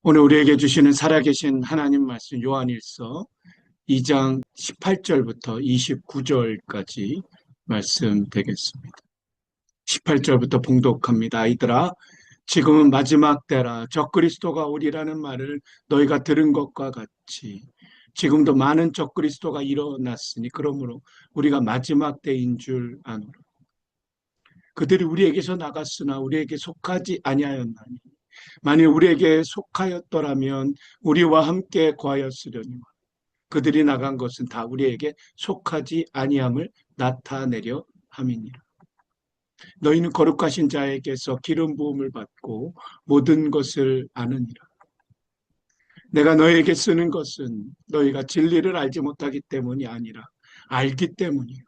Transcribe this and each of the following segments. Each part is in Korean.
오늘 우리에게 주시는 살아계신 하나님 말씀 요한일서 2장 18절부터 29절까지 말씀 되겠습니다. 18절부터 봉독합니다. 아이들아, 지금은 마지막 때라. 적그리스도가 오리라는 말을 너희가 들은 것과 같이 지금도 많은 적그리스도가 일어났으니 그러므로 우리가 마지막 때인 줄 아노라. 그들이 우리에게서 나갔으나 우리에게 속하지 아니하였나니 만일 우리에게 속하였더라면 우리와 함께 거하였으려니와 그들이 나간 것은 다 우리에게 속하지 아니함을 나타내려 함이니라. 너희는 거룩하신 자에게서 기름 부음을 받고 모든 것을 아느니라. 내가 너희에게 쓰는 것은 너희가 진리를 알지 못하기 때문이 아니라 알기 때문이요.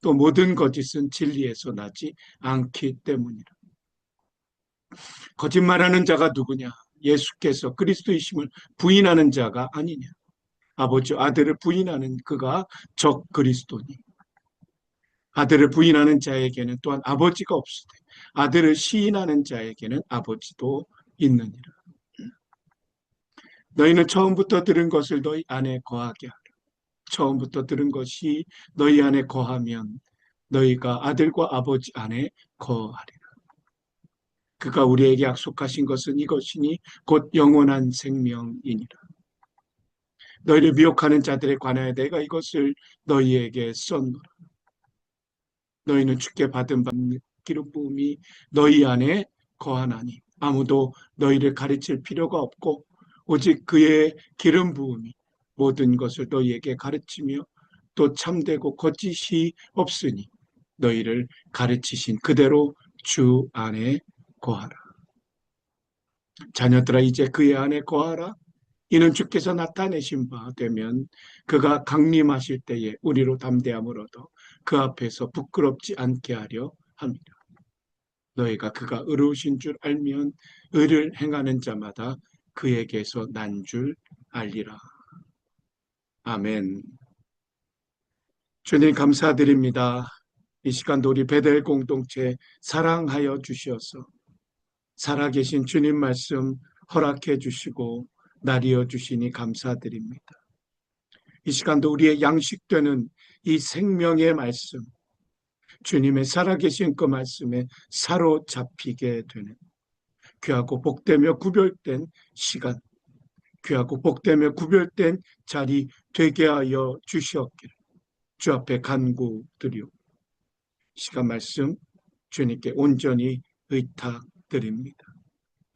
또 모든 거짓은 진리에서 나지 않기 때문이라. 거짓말하는 자가 누구냐? 예수께서 그리스도이심을 부인하는 자가 아니냐? 아버지 아들을 부인하는 그가 적 그리스도니. 아들을 부인하는 자에게는 또한 아버지가 없으되 아들을 시인하는 자에게는 아버지도 있느니라. 너희는 처음부터 들은 것을 너희 안에 거하게 하라. 처음부터 들은 것이 너희 안에 거하면 너희가 아들과 아버지 안에 거하리라. 그가 우리에게 약속하신 것은 이것이니 곧 영원한 생명이니라. 너희를 미혹하는 자들에 관하여 내가 이것을 너희에게 썼노라. 너희는 주께 받은 기름 부음이 너희 안에 거하나니 아무도 너희를 가르칠 필요가 없고 오직 그의 기름 부음이 모든 것을 너희에게 가르치며 또 참되고 거짓이 없으니 너희를 가르치신 그대로 주 안에 거하라. 자녀들아 이제 그의 안에 거하라. 이는 주께서 나타내신 바 되면 그가 강림하실 때에 우리로 담대함을 얻어 그 앞에서 부끄럽지 않게 하려 합니다. 너희가 그가 의로우신 줄 알면 의를 행하는 자마다 그에게서 난 줄 알리라. 아멘. 주님 감사드립니다. 이 시간도 우리 베델 공동체 사랑하여 주시어서 살아계신 주님 말씀 허락해 주시고 나리어 주시니 감사드립니다. 이 시간도 우리의 양식되는 이 생명의 말씀, 주님의 살아계신 그 말씀에 사로잡히게 되는 귀하고 복되며 구별된 시간, 귀하고 복되며 구별된 자리 되게 하여 주시옵기를 주 앞에 간구드리오. 시간 말씀 주님께 온전히 의탁드립니다.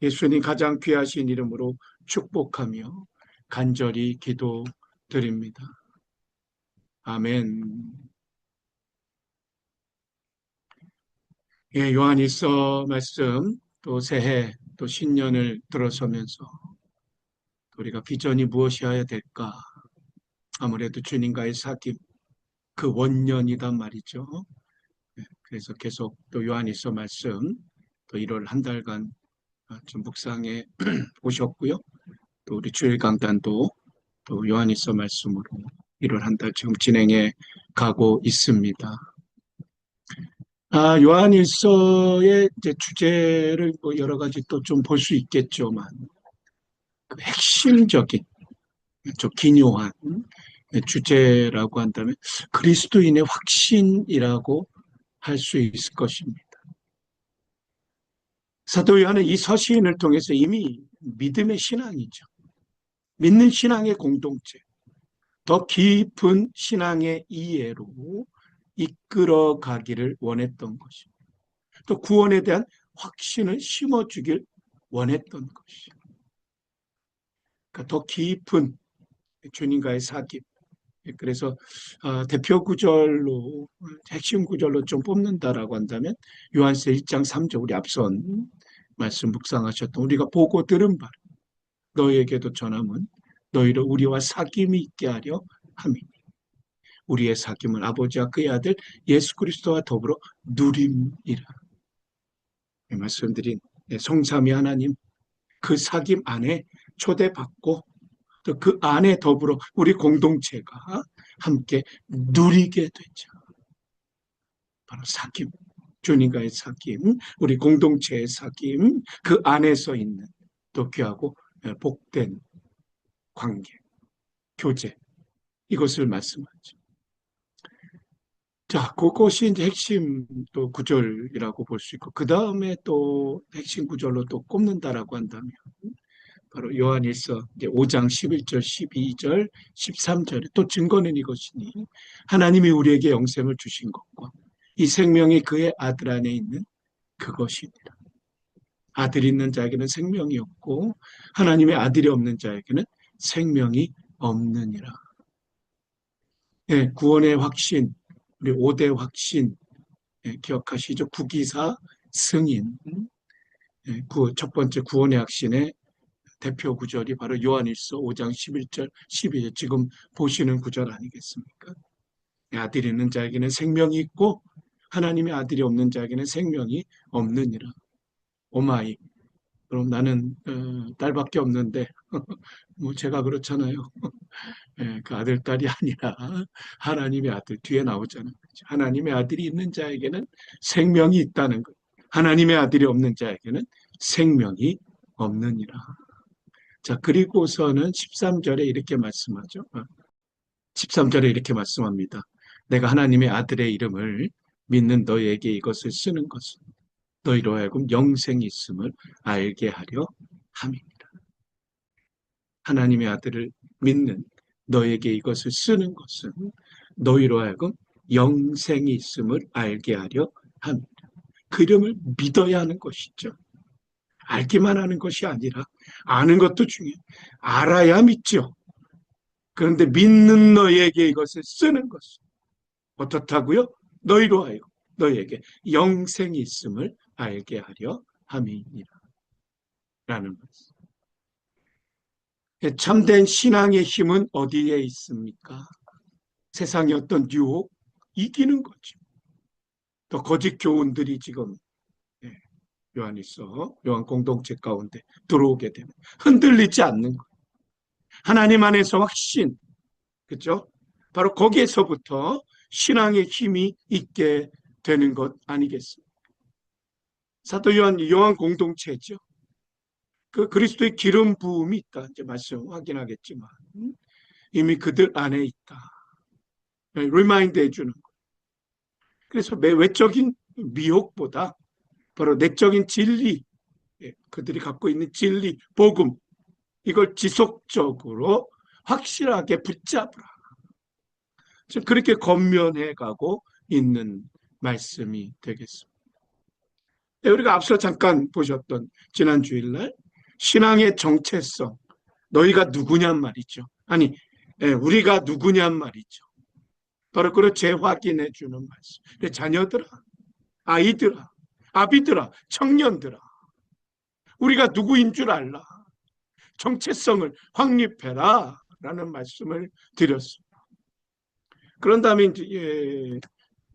예수님 가장 귀하신 이름으로 축복하며 간절히 기도드립니다. 아멘. 예, 요한일서 말씀 또 새해 또 신년을 들어서면서 우리가 비전이 무엇이어야 될까? 아무래도 주님과의 사귐 그 원년이단 말이죠. 그래서 계속 또 요한일서 말씀 또 1월 한 달간 좀 묵상해 오셨고요. 또 우리 주일 강단도 또 요한일서 말씀으로 1월 한 달 지금 진행해 가고 있습니다. 요한일서의 이제 주제를 뭐 여러 가지 또 좀 볼 수 있겠지만 그 핵심적인 좀 기묘한 주제라고 한다면 그리스도인의 확신이라고 할 수 있을 것입니다. 사도 요한은 이 서시인을 통해서 이미 믿음의 신앙이죠. 믿는 신앙의 공동체, 더 깊은 신앙의 이해로 이끌어 가기를 원했던 것입니다. 또 구원에 대한 확신을 심어주길 원했던 것입니다. 그러니까 더 깊은 주님과의 사귐. 그래서 대표 구절로 핵심 구절로 좀 뽑는다라고 한다면 요한서 1장 3절 우리 앞선 말씀 묵상하셨던 우리가 보고 들은 바 너희에게도 전함은 너희를 우리와 사귐이 있게 하려 함이니 우리의 사귐은 아버지와 그의 아들 예수 그리스도와 더불어 누림이라. 말씀드린 성삼위 하나님 그 사귐 안에 초대받고 또 그 안에 더불어 우리 공동체가 함께 누리게 되죠. 바로 사귐, 주님과의 사귐, 우리 공동체의 사귐, 그 안에서 있는 또 귀하고 복된 관계, 교제, 이것을 말씀하죠. 자, 그것이 이제 핵심 또 구절이라고 볼 수 있고, 그 다음에 또 핵심 구절로 또 꼽는다라고 한다면, 바로 요한일서 이제 5장 11절, 12절, 13절에 또 증거는 이것이니, 하나님이 우리에게 영생을 주신 것과 이 생명이 그의 아들 안에 있는 그것이니라. 아들이 있는 자에게는 생명이 없고, 하나님의 아들이 없는 자에게는 생명이 없느니라. 예, 구원의 확신, 우리 5대 확신, 예, 기억하시죠? 구기사, 승인. 예, 첫 번째 구원의 확신의 대표 구절이 바로 요한일서 5장 11절, 12절, 지금 보시는 구절 아니겠습니까? 예, 아들이 있는 자에게는 생명이 있고 하나님의 아들이 없는 자에게는 생명이 없느니라. 오마이. 그럼 나는 딸밖에 없는데 뭐 제가 그렇잖아요. 예, 그 아들 딸이 아니라 하나님의 아들 뒤에 나오잖아요. 하나님의 아들이 있는 자에게는 생명이 있다는 것. 하나님의 아들이 없는 자에게는 생명이 없느니라. 자, 그리고서는 13절에 이렇게 말씀하죠. 13절에 이렇게 말씀합니다. 내가 하나님의 아들의 이름을 믿는 너에게 이것을 쓰는 것은 너희로 하여금 영생이 있음을 알게 하려 함이니라. 하나님의 아들을 믿는 너에게 이것을 쓰는 것은 너희로 하여금 영생이 있음을 알게 하려 함이라. 그 이름을 믿어야 하는 것이죠. 알기만 하는 것이 아니라 아는 것도 중요해요. 알아야 믿죠. 그런데 믿는 너에게 이것을 쓰는 것은 어떻다고요? 너희로 하여금 너에게 영생이 있음을 알게 하려 함이니라. 라는 말씀. 참된 신앙의 힘은 어디에 있습니까? 세상의 어떤 유혹, 이기는 거죠. 또 거짓 교훈들이 지금 요한 공동체 가운데 들어오게 되면 흔들리지 않는 것. 하나님 안에서 확신, 그렇죠? 바로 거기에서부터 신앙의 힘이 있게 되는 것 아니겠습니까? 사도 요한 공동체죠. 그 그리스도의 기름 부음이 있다. 이제 말씀 확인하겠지만 이미 그들 안에 있다. 리마인드 해주는 것. 그래서 외적인 미혹보다 바로 내적인 진리, 그들이 갖고 있는 진리, 복음, 이걸 지속적으로 확실하게 붙잡으라. 그렇게 건면해 가고 있는 말씀이 되겠습니다. 우리가 앞서 잠깐 보셨던 지난 주일날 신앙의 정체성, 너희가 누구냔 말이죠. 아니, 우리가 누구냔 말이죠. 바로 그걸 재확인해 주는 말씀. 자녀들아, 아이들아, 아비들아, 청년들아, 우리가 누구인 줄 알라. 정체성을 확립해라. 라는 말씀을 드렸습니다. 그런 다음에 이제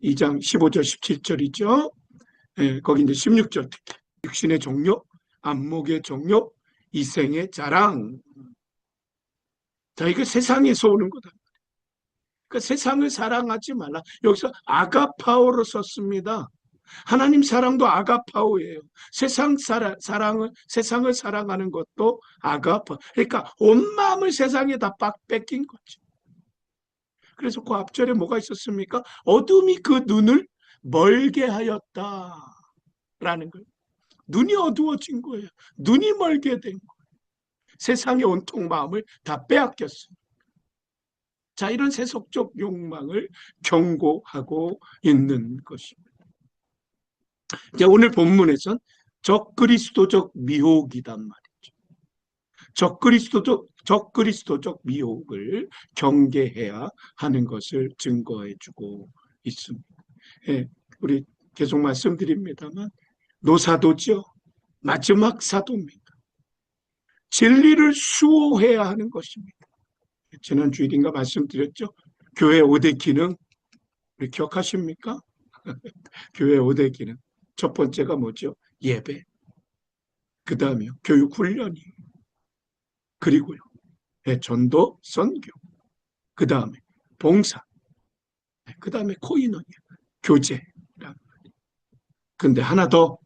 2장 15절, 17절이죠. 거기 이제 16절 특히 육신의 종료, 안목의 종료, 이생의 자랑. 자, 이거 세상에서 오는 거다. 그러니까 세상을 사랑하지 말라. 여기서 아가파오로 썼습니다. 하나님 사랑도 아가파오예요. 세상을 사랑하는 것도 아가파. 그러니까 온 마음을 세상에 다 뺏긴 거죠. 그래서 그 앞절에 뭐가 있었습니까? 어둠이 그 눈을 멀게 하였다라는 거예요. 눈이 어두워진 거예요. 눈이 멀게 된 거예요. 세상의 온통 마음을 다 빼앗겼어요. 자, 이런 세속적 욕망을 경고하고 있는 것입니다. 이제 오늘 본문에선 적그리스도적 미혹이단 말이죠. 적그리스도적 미혹을 경계해야 하는 것을 증거해주고 있습니다. 우리 계속 말씀드립니다만 노사도죠. 마지막 사도입니다. 진리를 수호해야 하는 것입니다. 지난 주일인가 말씀드렸죠. 교회 5대 기능 우리 기억하십니까? 교회 5대 기능 첫 번째가 뭐죠? 예배. 그 다음에요. 교육 훈련이. 그리고요. 전도 선교. 그 다음에 봉사. 그 다음에 코이노니아. 교제. 근데 하나 더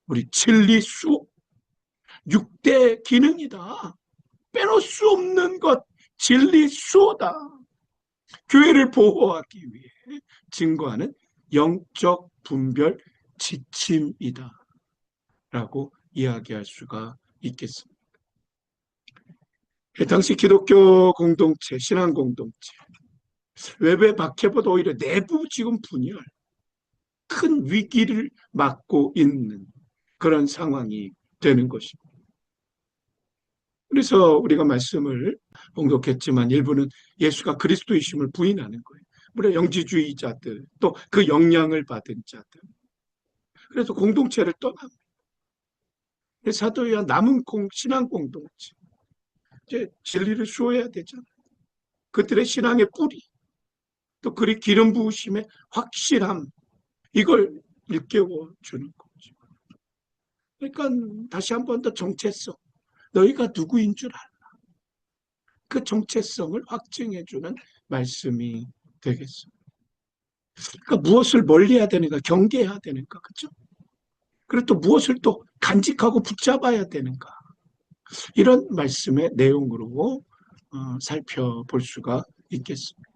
우리 진리 수호. 6대 기능이다. 빼놓을 수 없는 것, 진리 수호다. 교회를 보호하기 위해 증거하는 영적 분별 지침이다. 라고 이야기할 수가 있겠습니다. 당시 기독교 공동체, 신앙 공동체, 외부의 박해보다 오히려 내부 지금 분열, 큰 위기를 맞고 있는 그런 상황이 되는 것입니다. 그래서 우리가 말씀을 봉독했지만 일부는 예수가 그리스도이심을 부인하는 거예요. 물론 영지주의자들, 또 그 영향을 받은 자들. 그래서 공동체를 떠납니다. 사도 요한 남은 신앙 공동체, 이제 진리를 수호해야 되잖아요. 그들의 신앙의 뿌리, 또 그리 기름 부으심의 확실함, 이걸 일깨워 주는 거죠. 그러니까 다시 한 번 더 정체성, 너희가 누구인 줄 알아. 그 정체성을 확증해 주는 말씀이 되겠습니다. 그러니까 무엇을 멀리해야 되는가, 경계해야 되는가, 그렇죠? 그리고 또 무엇을 또 간직하고 붙잡아야 되는가, 이런 말씀의 내용으로 살펴볼 수가 있겠습니다.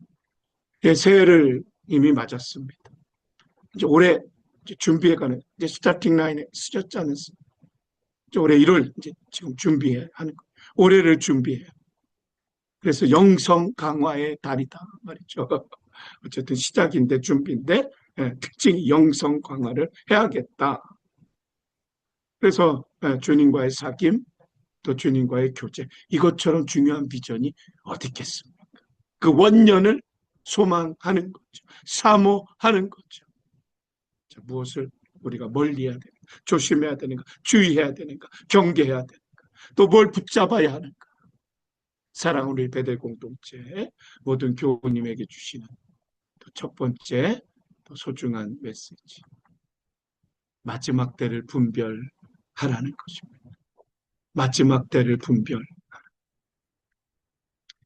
예, 새해를 이미 맞았습니다. 이제 올해 준비해가는 이제 스타팅 라인에 쓰셨지 않습니까? 올해 1월 이제 지금 준비해 하는 거. 올해를 준비해요. 그래서 영성 강화의 달이다 말이죠. 어쨌든 시작인데 준비인데 특징이 영성 강화를 해야겠다. 그래서 주님과의 사귐, 또 주님과의 교제, 이것처럼 중요한 비전이 어디 있겠습니까? 그 원년을 소망하는 거죠. 사모하는 거죠. 자, 무엇을 우리가 멀리해야 되는가, 조심해야 되는가, 주의해야 되는가, 경계해야 되는가, 또 뭘 붙잡아야 하는가. 사랑하는 우리 베델 공동체 모든 교우님에게 주시는 첫 번째 소중한 메시지, 마지막 때를 분별하라는 것입니다. 마지막 때를 분별.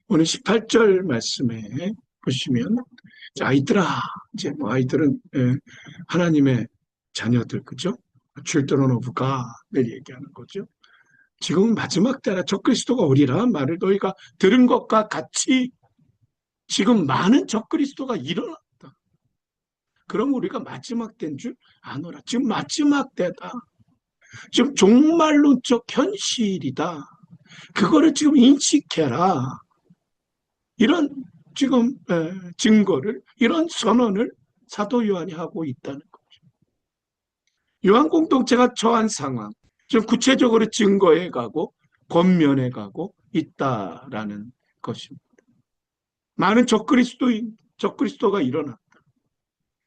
오늘 18절 말씀에 보시면, 아이들아, 이제 뭐 아이들은 하나님의 자녀들, 그죠? Children of God을 얘기하는 거죠. 지금 마지막 때라 적그리스도가 오리라 말을 너희가 들은 것과 같이 지금 많은 적그리스도가 일어났다. 그럼 우리가 마지막 때인 줄 아노라. 지금 마지막 때다. 지금 종말론적 현실이다. 그거를 지금 인식해라. 이런 지금 증거를, 이런 선언을 사도 요한이 하고 있다는 거죠. 요한 공동체가 처한 상황, 지금 구체적으로 증거해 가고 권면해 가고 있다라는 것입니다. 많은 적그리스도가 일어났다.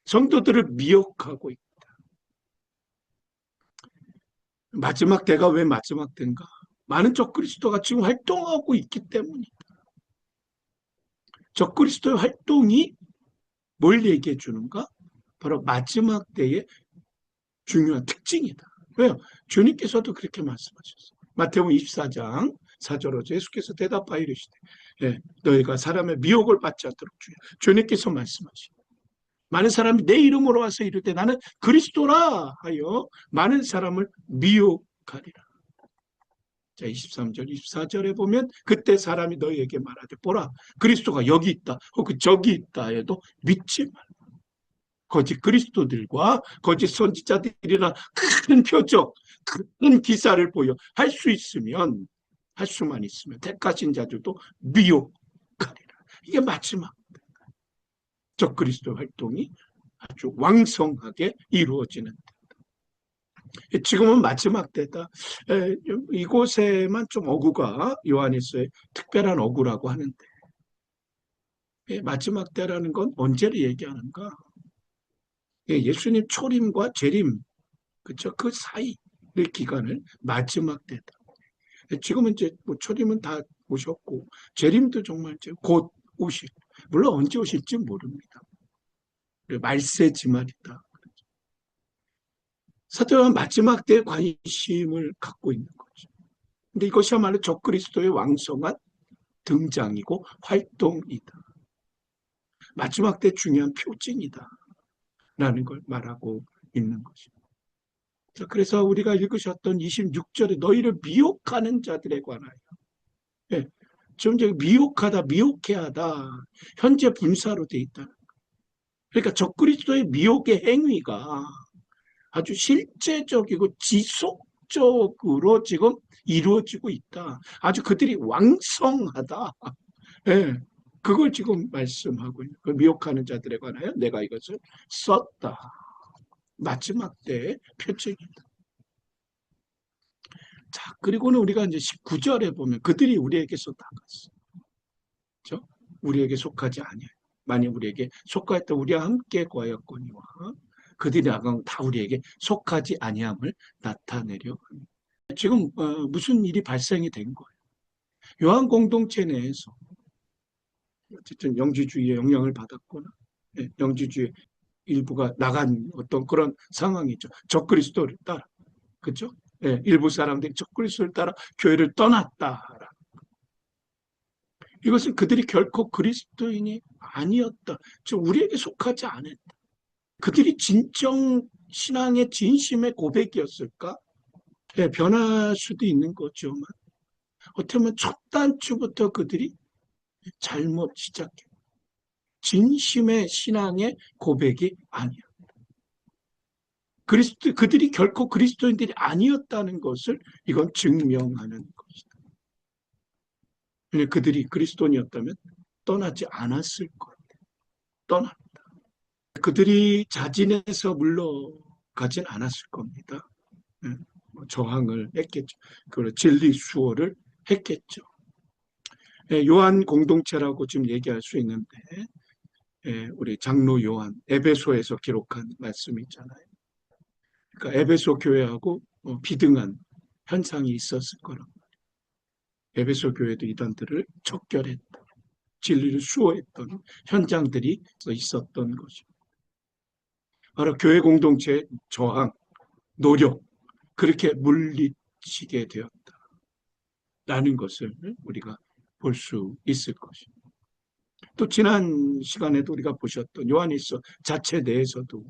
성도들을 미혹하고 있다. 마지막 때가 왜 마지막 때인가? 많은 적그리스도가 지금 활동하고 있기 때문이다. 적그리스도의 활동이 뭘 얘기해 주는가? 바로 마지막 때의 중요한 특징이다. 왜요? 주님께서도 그렇게 말씀하셨어요. 마태복음 24장 4절로 예수께서 대답하여 이르시되, 너희가 사람의 미혹을 받지 않도록 주님께서 말씀하시고, 많은 사람이 내 이름으로 와서 이르되 나는 그리스도라 하여 많은 사람을 미혹하리라. 자, 23절, 24절에 보면 그때 사람이 너희에게 말하되 보라, 그리스도가 여기 있다 혹은 저기 있다 해도 믿지 말라. 거짓 그리스도들과 거짓 선지자들이나 큰 표적, 큰 기사를 보여 할 수만 있으면 택하신 자들도 미혹하리라. 이게 마지막 적그리스도 활동이 아주 왕성하게 이루어지는 때다. 지금은 마지막 때다. 이곳에만 좀 어구가 요한일서의 특별한 어구라고 하는데, 마지막 때라는 건 언제를 얘기하는가? 예수님 초림과 재림, 그렇죠? 그 사이의 기간을 마지막 때다. 지금은 이제 뭐 초림은 다 오셨고 재림도 정말 이제 곧 오실, 물론 언제 오실지 모릅니다. 말세지말이다. 사도 요한 마지막 때에 관심을 갖고 있는 거죠. 근데 이것이야말로 적그리스도의 왕성한 등장이고 활동이다. 마지막 때 중요한 표징이다. 라는 걸 말하고 있는 것입니다. 자, 그래서 우리가 읽으셨던 26절에 너희를 미혹하는 자들에 관하여. 예, 좀 이제 미혹하다, 미혹해하다. 현재 분사로 돼 있다. 그러니까 적그리스도의 미혹의 행위가 아주 실제적이고 지속적으로 지금 이루어지고 있다. 아주 그들이 왕성하다. 예, 그걸 지금 말씀하고 있는 그 미혹하는 자들에 관하여 내가 이것을 썼다. 마지막 때의 표징이다. 자, 그리고는 우리가 이제 19절에 보면 그들이 우리에게서 나갔어. 그렇죠? 우리에게 속하지 아니하여. 만약 우리에게 속하였다 우리와 함께 거하였거니와 그들이 나간 다 우리에게 속하지 아니함을 나타내려 합니다. 지금 무슨 일이 발생이 된 거예요. 요한 공동체 내에서 어쨌든 영지주의의 영향을 받았거나 영지주의 일부가 나간 어떤 그런 상황이죠. 적그리스도를 따라. 그렇죠? 일부 사람들이 적그리스도를 따라 교회를 떠났다. 이것은 그들이 결코 그리스도인이 아니었다. 즉 우리에게 속하지 않았다. 그들이 진정 신앙의 진심의 고백이었을까? 변할 수도 있는 거죠. 어떻게 보면 첫 단추부터 그들이 잘못 시작해. 진심의 신앙의 고백이 아니야. 그들이 결코 그리스도인들이 아니었다는 것을 이건 증명하는 것이다. 그들이 그리스도인이었다면 떠나지 않았을 거예요. 떠났다. 그들이 자진해서 물러가진 않았을 겁니다. 저항을 했겠죠. 그리고 진리 수호를 했겠죠. 요한 공동체라고 지금 얘기할 수 있는데 우리 장로 요한 에베소에서 기록한 말씀이 있잖아요. 그러니까 에베소 교회하고 비등한 현상이 있었을 거란 말이에요. 에베소 교회도 이단들을 척결했다. 진리를 수호했던 현장들이 있었던 것입니다. 바로 교회 공동체의 저항, 노력, 그렇게 물리치게 되었다라는 것을 우리가 볼 수 있을 것입니다. 또 지난 시간에도 우리가 보셨던 요한일서 자체 내에서도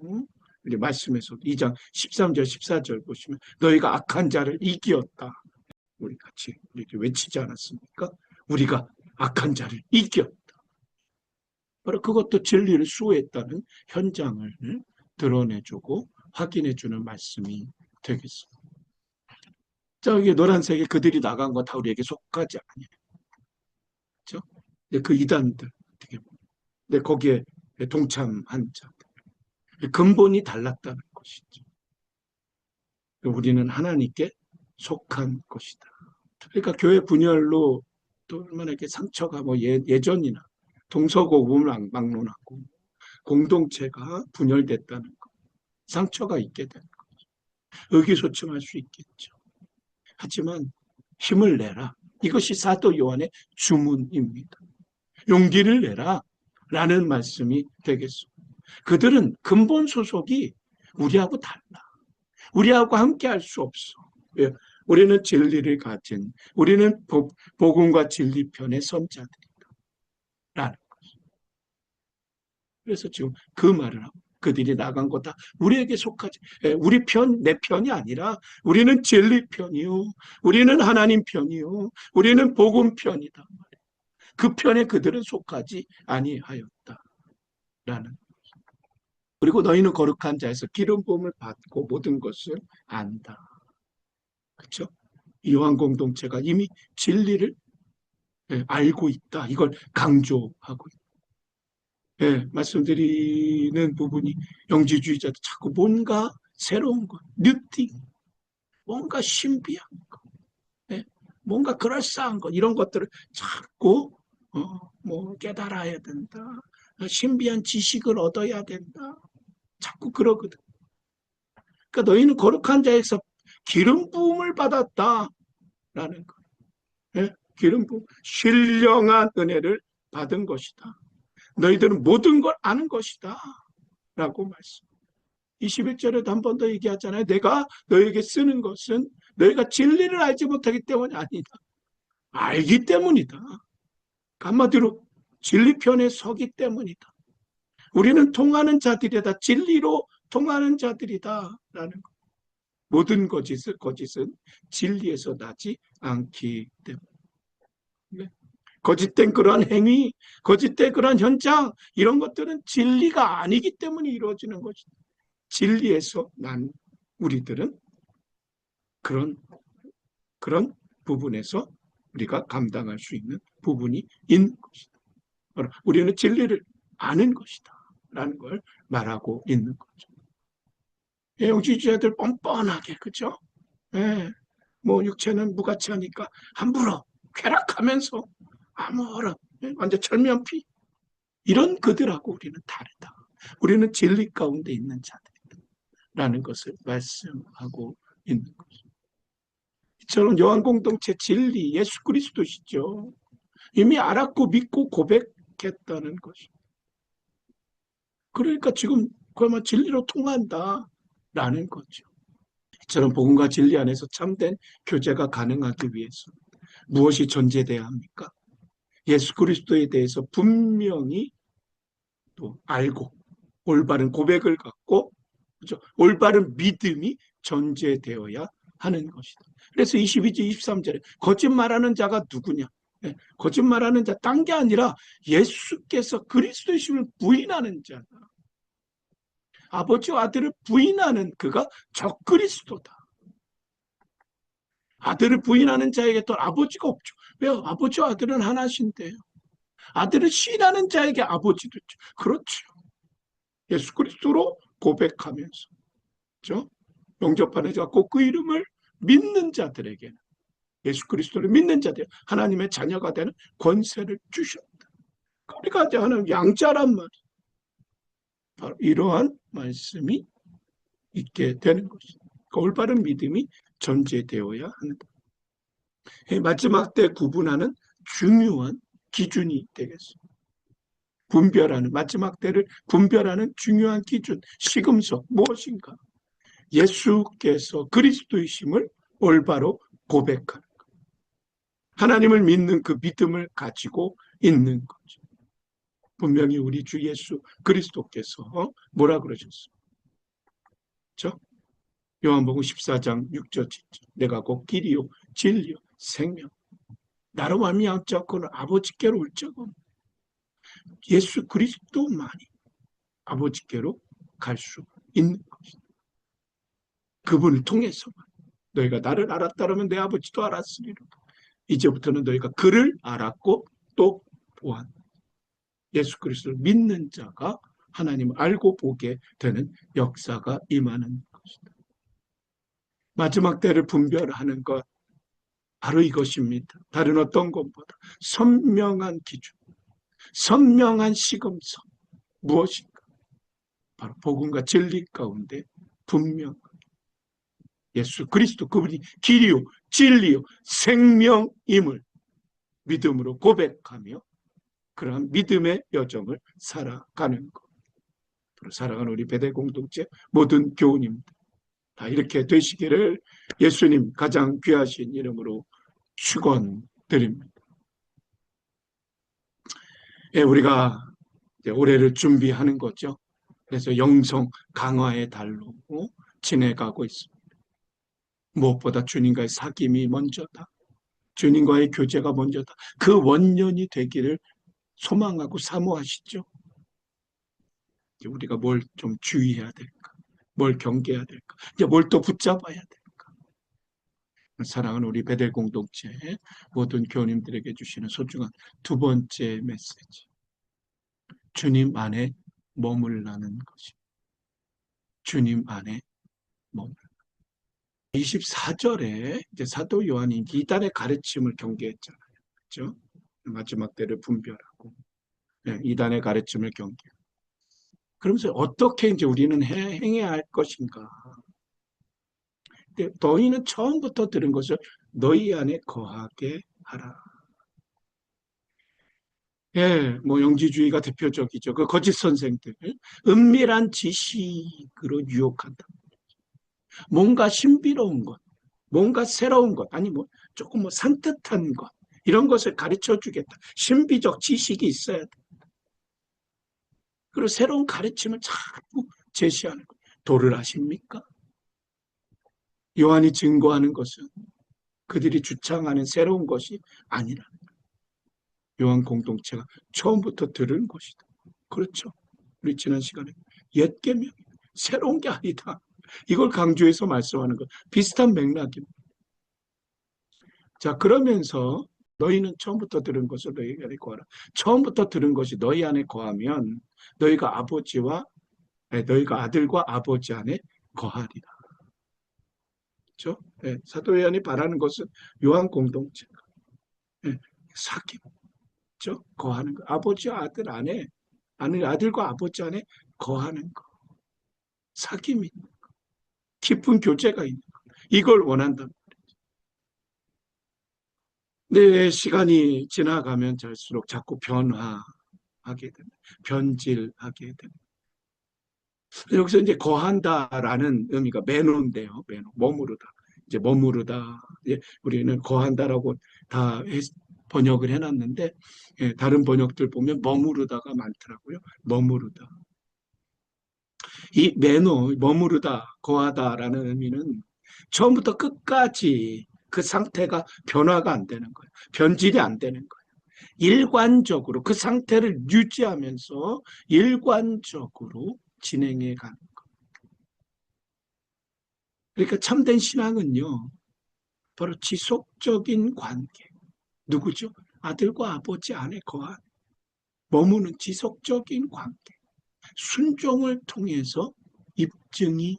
우리 말씀에서도 2장 13절 14절 보시면 너희가 악한 자를 이기었다. 우리 같이 이렇게 외치지 않았습니까? 우리가 악한 자를 이겼다. 바로 그것도 진리를 수호했다는 현장을 드러내주고 확인해주는 말씀이 되겠습니다. 자, 여기 노란색에 그들이 나간 거 다 우리에게 속하지 않아요. 그렇죠? 그 이단들, 근데 거기에 동참한 자들. 근본이 달랐다는 것이죠. 우리는 하나님께 속한 것이다. 그러니까 교회 분열로 또 얼마나 이렇게 상처가 예전이나 동서고금을 막론하고 공동체가 분열됐다는 것, 상처가 있게 되는 거죠. 의기소침할 수 있겠죠. 하지만 힘을 내라. 이것이 사도 요한의 주문입니다. 용기를 내라 라는 말씀이 되겠습니다. 그들은 근본 소속이 우리하고 달라. 우리하고 함께 할 수 없어. 우리는 진리를 가진, 우리는 복음과 진리 편의 선자들이다. 라는 거죠. 그래서 지금 그 말을 하고 그들이 나간 거다. 우리에게 속하지. 우리 편, 내 편이 아니라 우리는 진리 편이요. 우리는 하나님 편이요. 우리는 복음 편이다. 그 편에 그들은 속하지 아니하였다. 라는 그리고 너희는 거룩한 자에서 기름 부음을 받고 모든 것을 안다. 그렇죠? 요한 공동체가 이미 진리를 알고 있다. 이걸 강조하고 있다. 말씀드리는 부분이 영지주의자도 자꾸 뭔가 새로운 것, 뉴팅, 뭔가 신비한 것, 뭔가 그럴싸한 것 이런 것들을 자꾸 깨달아야 된다. 신비한 지식을 얻어야 된다. 자꾸 그러거든. 그러니까 너희는 거룩한 자에서 기름 부음을 받았다라는 거. 기름 부음, 신령한 은혜를 받은 것이다. 너희들은 모든 걸 아는 것이다. 라고 말씀. 21절에도 한 번 더 얘기하잖아요. 내가 너에게 쓰는 것은 너희가 진리를 알지 못하기 때문이 아니다. 알기 때문이다. 한마디로 진리 편에 서기 때문이다. 우리는 통하는 자들이다. 진리로 통하는 자들이다. 라는 거. 모든 거짓은 진리에서 나지 않기 때문에. 거짓된 그런 행위, 거짓된 그런 현장, 이런 것들은 진리가 아니기 때문에 이루어지는 것이다. 진리에서 난 우리들은 그런 부분에서 우리가 감당할 수 있는 부분이 있는 것이다. 우리는 진리를 아는 것이다. 라는 걸 말하고 있는 거죠. 영지주의자들 뻔뻔하게, 그죠? 예, 뭐 육체는 무가치하니까 함부로 쾌락하면서 아무런 완전 철면피 이런 그들하고 우리는 다르다. 우리는 진리 가운데 있는 자들이라는 것을 말씀하고 있는 것입니다. 이처럼 요한 공동체 진리 예수 그리스도시죠. 이미 알았고 믿고 고백했다는 것입니다. 그러니까 지금 그야말로 진리로 통한다라는 거죠. 이처럼 복음과 진리 안에서 참된 교제가 가능하기 위해서 무엇이 전제돼야 합니까? 예수 그리스도에 대해서 분명히 또 알고 올바른 고백을 갖고 그렇죠? 올바른 믿음이 전제되어야 하는 것이다. 그래서 22절, 23절에 거짓말하는 자가 누구냐? 네, 거짓말하는 자 딴 게 아니라 예수께서 그리스도이심을 부인하는 자다. 아버지와 아들을 부인하는 그가 적그리스도다. 아들을 부인하는 자에게 또 아버지가 없죠. 왜요? 아버지와 아들은 하나신데요. 아들을 신하는 자에게 아버지도 있죠. 그렇죠. 예수 그리스도로 고백하면서 그렇죠? 영접하는 자, 꼭 그 이름을 믿는 자들에게는 예수 그리스도를 믿는 자들 하나님의 자녀가 되는 권세를 주셨다. 우리가 하는 양자란 말이 바로 이러한 말씀이 있게 되는 것입니다. 그러니까 올바른 믿음이 전제되어야 한다. 마지막 때 구분하는 중요한 기준이 되겠습니다. 분별하는 마지막 때를 분별하는 중요한 기준 시금석 무엇인가? 예수께서 그리스도이심을 올바로 고백하는 것. 하나님을 믿는 그 믿음을 가지고 있는 거죠. 분명히 우리 주 예수 그리스도께서 뭐라 그러셨어요? 그렇죠? 요한복음 14장 6절 7절 내가 곧 길이요 진리요 생명 나로 말미암지 않고는 아버지께로 올 적은 예수 그리스도만이 아버지께로 갈 수 있는 것이다. 그분을 통해서만 너희가 나를 알았다면 내 아버지도 알았으리로다. 이제부터는 너희가 그를 알았고 또 보았다. 예수 그리스도를 믿는 자가 하나님을 알고 보게 되는 역사가 임하는 것이다. 마지막 때를 분별하는 것 바로 이것입니다. 다른 어떤 것보다 선명한 기준, 선명한 시금석 무엇인가? 바로 복음과 진리 가운데 분명 예수 그리스도 그분이 길이요 진리요 생명임을 믿음으로 고백하며 그러한 믿음의 여정을 살아가는 것. 사랑하는 우리 베델 공동체 모든 교우님들 다 이렇게 되시기를 예수님 가장 귀하신 이름으로 축원드립니다. 예, 우리가 이제 올해를 준비하는 거죠. 그래서 영성 강화의 달로 지내가고 있습니다. 무엇보다 주님과의 사귐이 먼저다. 주님과의 교제가 먼저다. 그 원년이 되기를 소망하고 사모하시죠. 우리가 뭘 좀 주의해야 될까? 뭘 경계해야 될까? 이제 뭘 또 붙잡아야 될까? 사랑하는 우리 베델 공동체 모든 교우님들에게 주시는 소중한 두 번째 메시지. 주님 안에 머물라는 것이. 주님 안에 머물. 24절에 이제 사도 요한이 이단의 가르침을 경계했잖아요. 그렇죠? 마지막 때를 분별하고 이단의 가르침을 경계. 그러면서 어떻게 이제 우리는 행해야 할 것인가? 근데 너희는 처음부터 들은 것을 너희 안에 거하게 하라. 예, 뭐 영지주의가 대표적이죠. 그 거짓 선생들 은밀한 지식으로 유혹한다. 뭔가 신비로운 것, 뭔가 새로운 것, 아니 뭐 조금 뭐 산뜻한 것 이런 것을 가르쳐 주겠다. 신비적 지식이 있어야 돼. 그리고 새로운 가르침을 자꾸 제시하는 거예요. 도를 아십니까? 요한이 증거하는 것은 그들이 주창하는 새로운 것이 아니라 요한 공동체가 처음부터 들은 것이다. 그렇죠. 우리 지난 시간에 옛 계명 새로운 게 아니다. 이걸 강조해서 말씀하는 것. 비슷한 맥락입니다. 자, 그러면서 너희는 처음부터 들은 것을 너희 안에 거하라. 처음부터 들은 것이 너희 안에 거하면 너희가 아들과 아버지 안에 거하리라. 그렇죠? 네, 사도 요한이 바라는 것은 요한 공동체, 네, 사귐, 그렇죠? 거하는 거. 아버지와 아들 안에, 아들과 아버지 안에 거하는 거. 사귐이 있는 거. 깊은 교제가 있는 거. 이걸 원한다. 내 시간이 지나가면 갈수록 자꾸 변화하게 됩니다. 변질하게 됩니다. 여기서 이제 거한다라는 의미가 매노인데요. 매노, 머무르다. 이제 머무르다. 이제 우리는 거한다라고 다 번역을 해놨는데, 예, 다른 번역들 보면 머무르다가 많더라고요. 머무르다. 이 매노, 머무르다, 거하다라는 의미는 처음부터 끝까지 그 상태가 변화가 안 되는 거예요. 변질이 안 되는 거예요. 일관적으로 그 상태를 유지하면서 일관적으로 진행해 가는 거예요. 그러니까 참된 신앙은요, 바로 지속적인 관계. 누구죠? 아들과 아버지 안에 거한 머무는 지속적인 관계. 순종을 통해서 입증이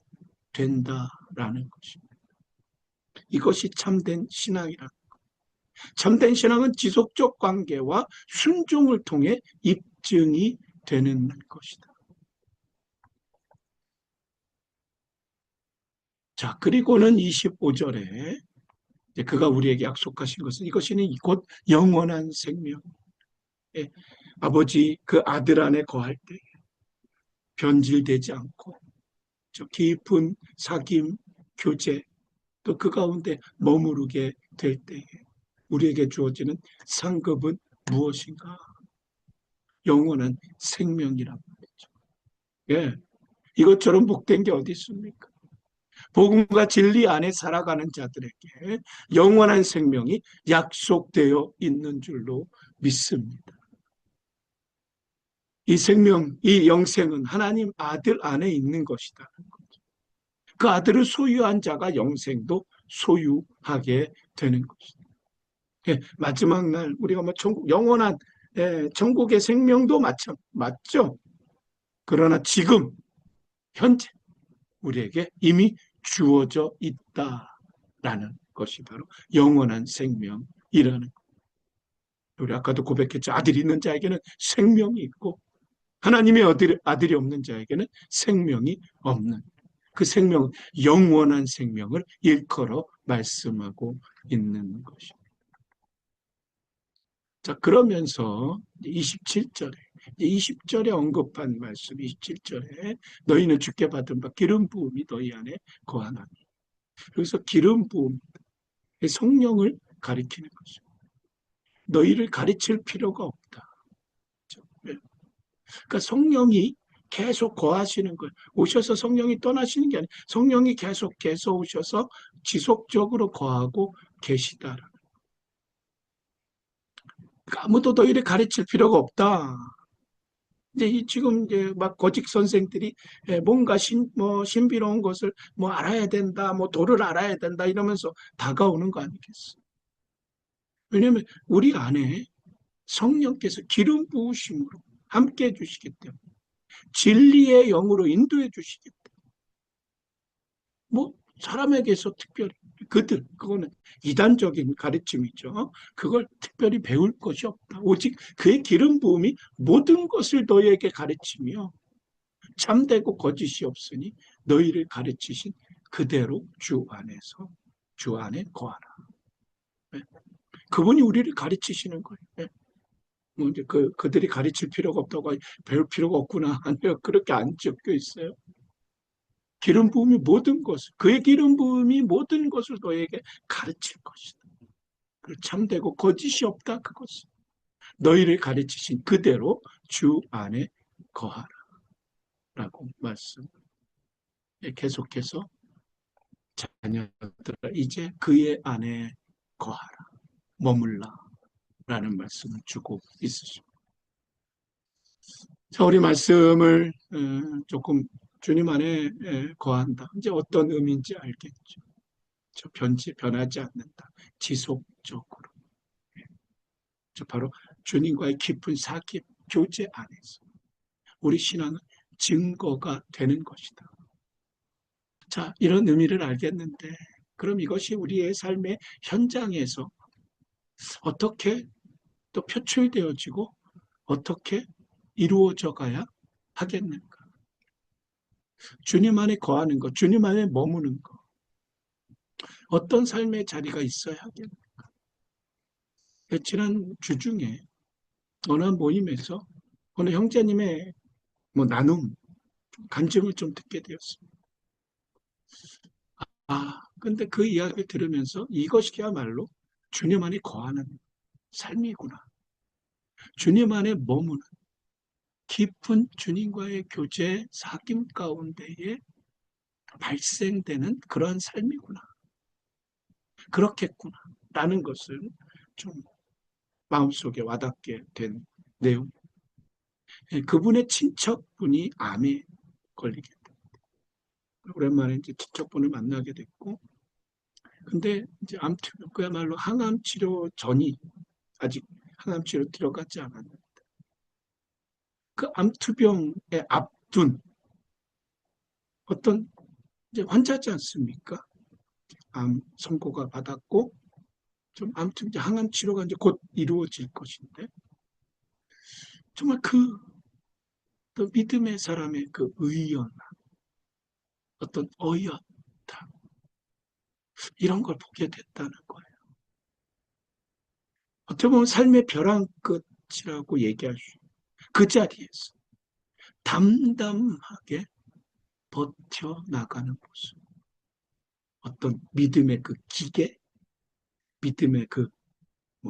된다라는 것입니다. 이것이 참된 신앙이라. 참된 신앙은 지속적 관계와 순종을 통해 입증이 되는 것이다. 자, 그리고는 25절에 그가 우리에게 약속하신 것은 이것이 곧 영원한 생명. 예, 아버지 그 아들 안에 거할 때 변질되지 않고 저 깊은 사귐, 교제 또 그 가운데 머무르게 될 때에 우리에게 주어지는 상급은 무엇인가? 영원한 생명이란 말이죠. 예, 이것처럼 복된 게 어디 있습니까? 복음과 진리 안에 살아가는 자들에게 영원한 생명이 약속되어 있는 줄로 믿습니다. 이 생명, 이 영생은 하나님 아들 안에 있는 것이다. 그 아들을 소유한 자가 영생도 소유하게 되는 것이다. 예, 마지막 날 우리가 뭐 천국 영원한 천국의 생명도 맞죠. 그러나 지금 현재 우리에게 이미 주어져 있다라는 것이 바로 영원한 생명이라는 것. 우리 아까도 고백했죠. 아들이 있는 자에게는 생명이 있고 하나님의 아들이 없는 자에게는 생명이 없는 그 생명은 영원한 생명을 일컬어 말씀하고 있는 것입니다. 자, 그러면서 27절에 20절에 언급한 말씀 27절에 너희는 주께 받은 바 기름 부음이 너희 안에 거하나니. 그래서 기름 부음 성령을 가리키는 거죠. 너희를 가르칠 필요가 없다. 그러니까 성령이 계속 거하시는 거예요. 오셔서 성령이 떠나시는 게 아니에요. 성령이 계속해서 오셔서 지속적으로 거하고 계시다. 그러니까 아무도 너희를 가르칠 필요가 없다. 이제 지금 이제 막 거짓 선생들이 뭔가 신비로운 것을 뭐 알아야 된다, 뭐 도를 알아야 된다 이러면서 다가오는 거 아니겠어? 왜냐하면 우리 안에 성령께서 기름 부으심으로 함께 해주시기 때문에 진리의 영으로 인도해 주시기 때문에 뭐 사람에게서 특별히 그거는 이단적인 가르침이죠. 그걸 특별히 배울 것이 없다. 오직 그의 기름 부음이 모든 것을 너희에게 가르치며 참되고 거짓이 없으니 너희를 가르치신 그대로 주 안에 거하라. 네. 그분이 우리를 가르치시는 거예요. 네. 뭐 이제 그들이 가르칠 필요가 없다고 배울 필요가 없구나. 아니요. 그렇게 안 적혀 있어요. 기름 부음이 모든 것을, 그의 기름 부음이 모든 것을 너에게 가르칠 것이다. 참되고 거짓이 없다 그것은. 너희를 가르치신 그대로 주 안에 거하라. 라고 말씀. 계속해서 자녀들아 이제 그의 안에 거하라, 머물라 라는 말씀을 주고 있으십니다. 자, 우리 말씀을 조금 주님 안에 거한다. 이제 어떤 의미인지 알겠죠. 변하지 않는다. 지속적으로. 저 바로 주님과의 깊은 사귐 교제 안에서 우리 신앙은 증거가 되는 것이다. 자, 이런 의미를 알겠는데, 그럼 이것이 우리의 삶의 현장에서 어떻게 또 표출되어지고 어떻게 이루어져 가야 하겠는가? 주님 안에 거하는 것, 주님 안에 머무는 것, 어떤 삶의 자리가 있어야 하겠는가? 지난 주 중에 어느 모임에서 어느 형제님의 나눔, 간증을 좀 듣게 되었습니다. 근데 그 이야기를 들으면서 이것이야말로 주님 안에 거하는 삶이구나. 주님 안에 머무는 깊은 주님과의 교제, 사귐 가운데에 발생되는 그러한 삶이구나. 그렇겠구나. 라는 것을 좀 마음속에 와닿게 된 내용. 그분의 친척분이 암에 걸리게 됐다. 오랜만에 이제 친척분을 만나게 됐고, 근데 이제 암투병, 그야말로 항암 치료 전이 아직 항암 치료 들어가지 않았는데, 그 암투병에 앞둔 어떤 이제 환자지 않습니까? 암 선고가 받았고, 좀 아무튼 이제 항암 치료가 이제 곧 이루어질 것인데, 정말 그 믿음의 사람의 그 의연, 어떤 어이없다, 이런 걸 보게 됐다는 거예요. 어떻게 보면 삶의 벼랑 끝이라고 얘기할 수 있는 그 자리에서 담담하게 버텨나가는 모습. 어떤 믿음의 그 기계, 믿음의 그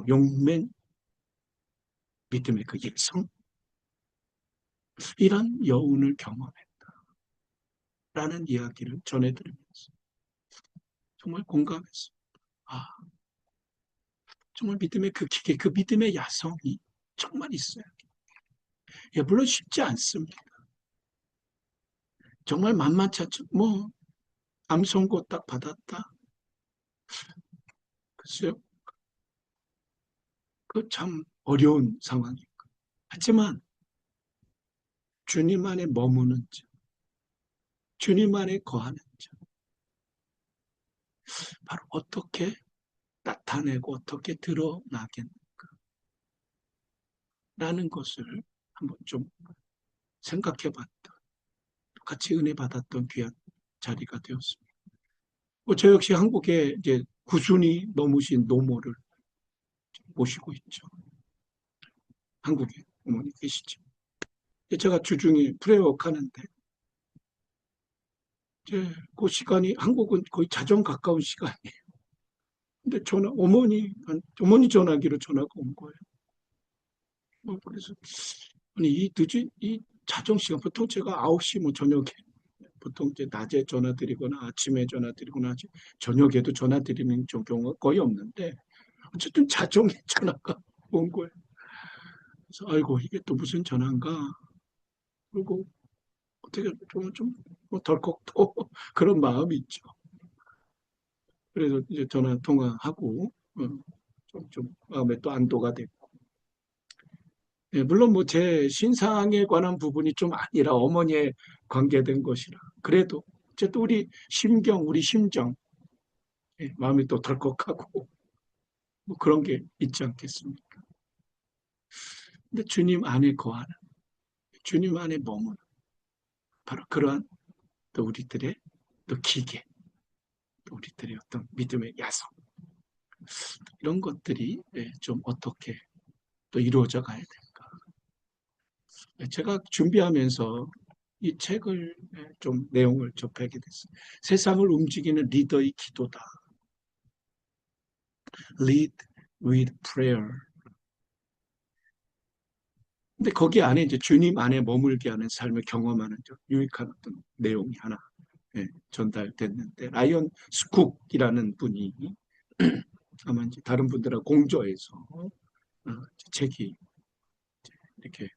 용맹, 믿음의 그 일성, 이런 여운을 경험했다라는 이야기를 전해드리면서 정말 공감했습니다. 아, 정말 믿음의 그 기계, 그 믿음의 야성이 정말 있어요. 예, 물론 쉽지 않습니다. 정말 만만치 않죠. 암 선고 딱 받았다. 글쎄요. 그 참 어려운 상황이고. 하지만 주님 안에 머무는 자, 주님 안에 거하는 자, 바로 어떻게 나타내고 어떻게 드러나겠는가. 라는 것을 한번 좀 생각해 봤다. 같이 은혜 받았던 귀한 자리가 되었습니다. 저 역시 한국에 이제 구순이 넘으신 노모를 모시고 있죠. 한국에 어머니 계시죠. 제가 주중에 프레워크 하는데, 이제 그 시간이 한국은 거의 자정 가까운 시간이에요. 근데 어머니 전화기로 전화가 온 거예요. 그래서, 아니, 이 늦은, 이 자정 시간, 보통 제가 9시 저녁에, 보통 이제 낮에 전화 드리거나 아침에 전화 드리거나 하지, 저녁에도 전화 드리는 경우가 거의 없는데, 어쨌든 자정에 전화가 온 거예요. 그래서, 아이고, 이게 또 무슨 전화인가. 그리고 어떻게 보면 좀 덜컥 또 그런 마음이 있죠. 그래서 이제 전화 통화하고 좀 마음에 또 안도가 됐고. 예, 물론 제 신상에 관한 부분이 좀 아니라 어머니에 관계된 것이라. 그래도 어쨌든 우리 심경, 우리 심정, 예, 마음이 또 덜컥하고 그런 게 있지 않겠습니까? 근데 주님 안에 거하는, 주님 안에 머무는 바로 그러한 또 우리들의 또 기계, 또 우리들의 어떤 믿음의 야성, 이런 것들이 좀 어떻게 또 이루어져 가야 될까. 제가 준비하면서 이 책을 좀 내용을 접하게 됐어요. 세상을 움직이는 리더의 기도다. Lead with prayer. 근데 거기 안에 이제 주님 안에 머물게 하는 삶을 경험하는 유익한 어떤 내용이 하나 예, 전달됐는데 라이언 스쿡이라는 분이 아마 이제 다른 분들하고 공조해서 책이 이렇게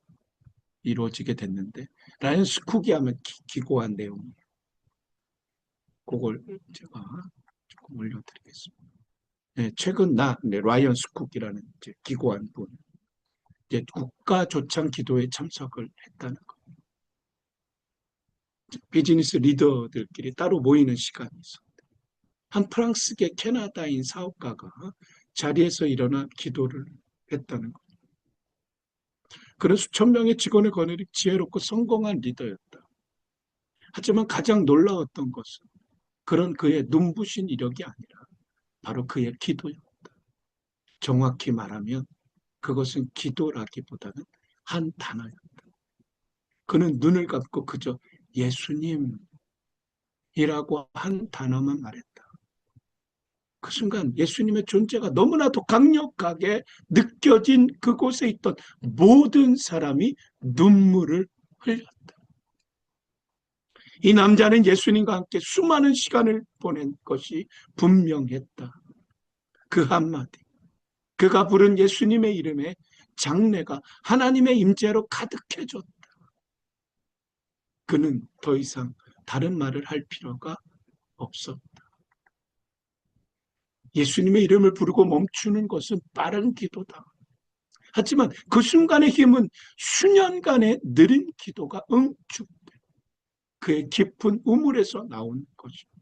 이루어지게 됐는데 라이언 스쿡이 하면 기고한 내용이에요. 그걸 제가 조금 올려드리겠습니다. 네, 최근 라이언 스쿡이라는 이제 기고한 분 이제 국가 조창 기도에 참석을 했다는 거. 비즈니스 리더들끼리 따로 모이는 시간이 있었는데 한 프랑스계 캐나다인 사업가가 자리에서 일어나 기도를 했다는 거. 그는 수천 명의 직원을 거느리 지혜롭고 성공한 리더였다. 하지만 가장 놀라웠던 것은 그런 그의 눈부신 이력이 아니라 바로 그의 기도였다. 정확히 말하면 그것은 기도라기보다는 한 단어였다. 그는 눈을 감고 그저 예수님이라고 한 단어만 말했다. 그 순간 예수님의 존재가 너무나도 강력하게 느껴진 그곳에 있던 모든 사람이 눈물을 흘렸다. 이 남자는 예수님과 함께 수많은 시간을 보낸 것이 분명했다. 그 한마디, 그가 부른 예수님의 이름에 장래가 하나님의 임재로 가득해졌다. 그는 더 이상 다른 말을 할 필요가 없었다. 예수님의 이름을 부르고 멈추는 것은 빠른 기도다. 하지만 그 순간의 힘은 수년간의 느린 기도가 응축돼 그의 깊은 우물에서 나온 것입니다.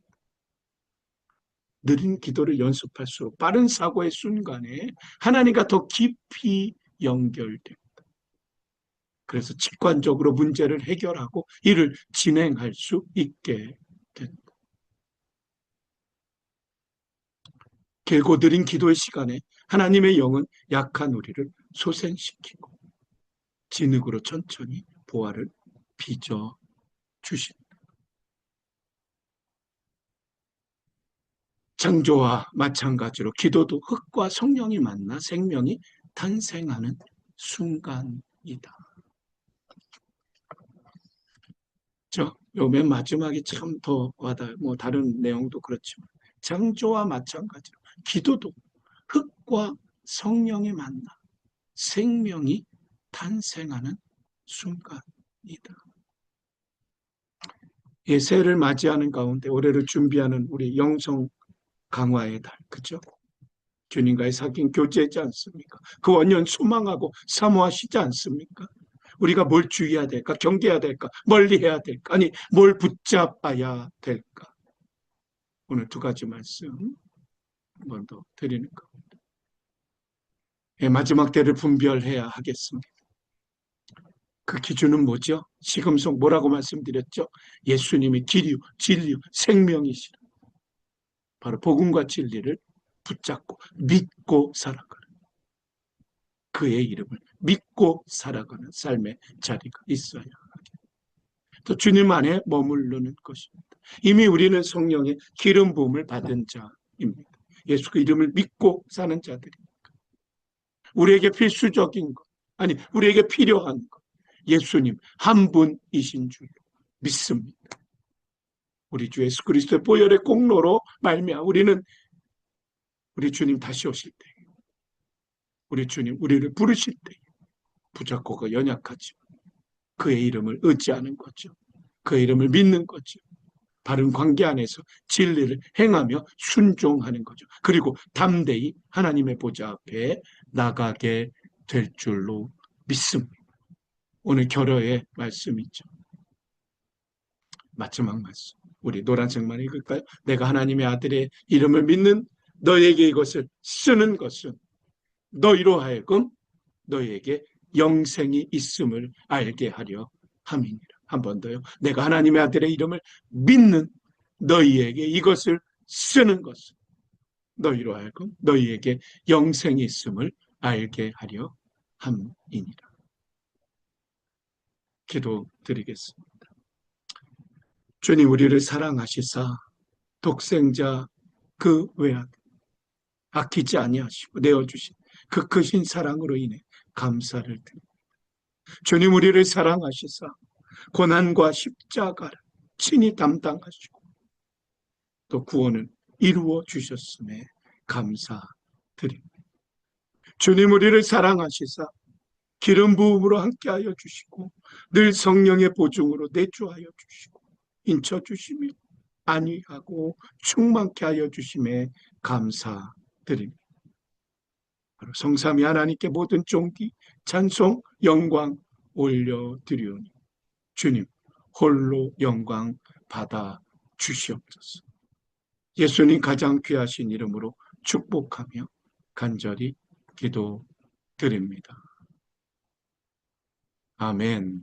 느린 기도를 연습할수록 빠른 사고의 순간에 하나님과 더 깊이 연결됩니다. 그래서 직관적으로 문제를 해결하고 이를 진행할 수 있게 된다. 길고 느린 기도의 시간에 하나님의 영은 약한 우리를 소생시키고 진흙으로 천천히 보화를 빚어 주신다. 창조와 마찬가지로 기도도 흙과 성령이 만나 생명이 탄생하는 순간이다. 요 맨 마지막이 참 더 와닿아요. 뭐 다른 내용도 그렇지만 창조와 마찬가지로 기도도 흙과 성령이 만나 생명이 탄생하는 순간이다. 예, 새해를 맞이하는 가운데 올해를 준비하는 우리 영성 강화의 달, 그죠? 주님과의 사귐 교제지 않습니까? 그 원년 소망하고 사모하시지 않습니까? 우리가 뭘 주의해야 될까? 경계해야 될까? 멀리 해야 될까? 아니, 뭘 붙잡아야 될까? 오늘 두 가지 말씀 한 번 더 드리는 겁니다. 예, 마지막 때를 분별해야 하겠습니다. 그 기준은 뭐죠? 시금석 뭐라고 말씀드렸죠? 예수님이 길이요, 진리요, 생명이시라. 바로 복음과 진리를 붙잡고 믿고 살아가는 그의 이름을 믿고 살아가는 삶의 자리가 있어야 하겠다. 또 주님 안에 머무르는 것입니다. 이미 우리는 성령의 기름 부음을 받은 자입니다. 예수 그 이름을 믿고 사는 자들입니다. 우리에게 필수적인 것, 아니 우리에게 필요한 것, 예수님 한 분이신 줄 믿습니다. 우리 주 예수 그리스도의 보혈의 공로로 말미암아 우리는 우리 주님 다시 오실 때, 우리 주님 우리를 부르실 때 부잡고가 연약하지만 그의 이름을 의지하는 거죠. 그의 이름을 믿는 거죠. 바른 관계 안에서 진리를 행하며 순종하는 거죠. 그리고 담대히 하나님의 보좌 앞에 나가게 될 줄로 믿습니다. 오늘 결어의 말씀이죠. 마지막 말씀. 우리 노란색만 읽을까요? 내가 하나님의 아들의 이름을 믿는 너에게 이것을 쓰는 것은 너희로 하여금 너희에게 영생이 있음을 알게 하려 함이니라. 한 번 더요. 내가 하나님의 아들의 이름을 믿는 너희에게 이것을 쓰는 것은 너희로 하여금 너희에게 영생이 있음을 알게 하려 함이니라. 기도드리겠습니다. 주님 우리를 사랑하시사 독생자 그 외아들 아끼지 아니하시고 내어주신 그 크신 사랑으로 인해 감사를 드립니다. 주님 우리를 사랑하시사 고난과 십자가를 친히 담당하시고 또 구원을 이루어 주셨음에 감사드립니다. 주님 우리를 사랑하시사 기름 부음으로 함께하여 주시고 늘 성령의 보증으로 내주하여 주시고 인쳐 주시며 안위하고 충만케 하여 주심에 감사드립니다. 성삼위 하나님께 모든 존귀, 찬송, 영광 올려드리오니 주님 홀로 영광 받아 주시옵소서. 예수님 가장 귀하신 이름으로 축복하며 간절히 기도드립니다. 아멘.